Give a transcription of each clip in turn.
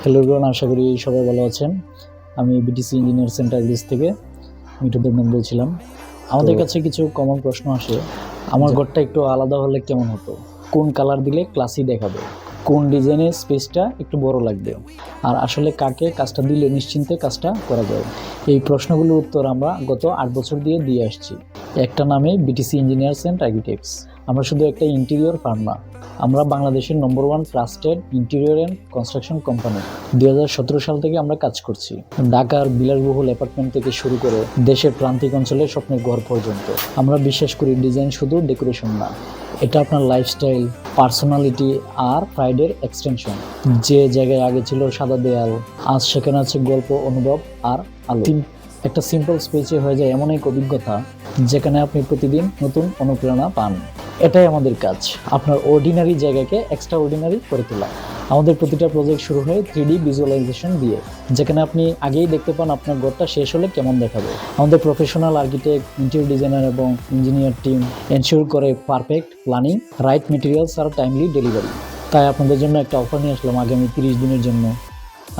Hello everyone, আশা করি সবাই ভালো আছেন। আমি বিটিসি ইঞ্জিনিয়ার সেন্টার গ্রিস থেকে মিঠু দেবনাথ বলছিলাম। আমাদের কাছে কিছু কমন প্রশ্ন আসে। আমার ঘরটা একটু আলাদা হলে কেমন হতো? কোন কালার দিলে ক্লাসি দেখাবে? কোন ডিজাইনের স্পেসটা একটু বড় লাগবে? আর আসলে কাকে কাজটা দিলে নিশ্চিন্তে কাজটা করা যায়? এই প্রশ্নগুলোর উত্তর আমরা গত 8 বছর দিয়ে আসছি। একটা নামে বিটিসি ইঞ্জিনিয়ার্স অ্যান্ড আর্কিটেক্টস। আমরা শুধু একটা ইন্টেরিয়র ফার্ম না, আমরা বাংলাদেশের নম্বর 1 trusted interior and construction company. 2017 সাল থেকে আমরা কাজ করছি। ঢাকার বিলাসবহুল অ্যাপার্টমেন্ট থেকে শুরু করে দেশের প্রান্তিক অঞ্চলের স্বপ্নের ঘর পর্যন্ত। আমরা বিশ্বাস করি ডিজাইন শুধু ডেকোরেশন না, এটা আপনার লাইফস্টাইল, পার্সোনালিটি আর প্রাইডের এক্সটেনশন। যে জায়গায় আগে ছিল সাদা দেয়াল, আজ সেখানে আছে গল্প, অনুভব আর আলো। একটা সিম্পল স্পেসে হয়ে যায় এমন এক অভিজ্ঞতা যেখানে আপনি প্রতিদিন নতুন অনুপ্রেরণা পান। এটাই আমাদের কাজ, আপনার অর্ডিনারি জায়গাকে এক্সট্রা অর্ডিনারি করে তোলা। আমাদের প্রতিটা প্রজেক্ট শুরু হয় 3D ভিজুয়ালাইজেশন দিয়ে, যেখানে আপনি আগেই দেখতে পান আপনার ঘরটা শেষ হলে কেমন দেখাবে। আমাদের প্রফেশনাল আর্কিটেক্ট, ইন্টেরিয়র ডিজাইনার এবং ইঞ্জিনিয়ার টিম এনশিওর করে পারফেক্ট প্ল্যানিং, রাইট মেটেরিয়ালস আর টাইমলি ডেলিভারি। তাই আপনাদের জন্য একটা অফার নিয়ে আসলাম আগামী 30 দিনের জন্য।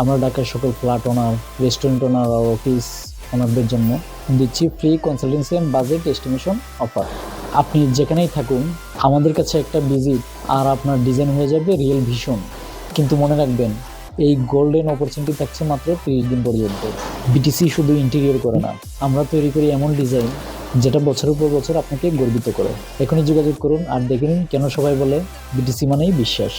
আমরা ঢাকার সকল ফ্ল্যাট ওনার, রেস্টুরেন্ট ওনার আর অফিস ওনারদের জন্য দিচ্ছি free consultancy and budget estimation offer. আপনি যেখানেই থাকুন, আমাদের কাছে একটা ভিজিট আর আপনার ডিজাইন হয়ে যাবে রিয়েল ভিশন। কিন্তু মনে রাখবেন, এই গোল্ডেন অপরচুনিটি থাকছে মাত্র 30 দিন পর্যন্ত। বিটিসি শুধু ইন্টেরিয়র করে না, আমরা তৈরি করি এমন ডিজাইন যেটা বছরের পর বছর আপনাকে গর্বিত করে। এখনই যোগাযোগ করুন আর দেখে নিন কেন সবাই বলে বিটিসি মানেই বিশ্বাস।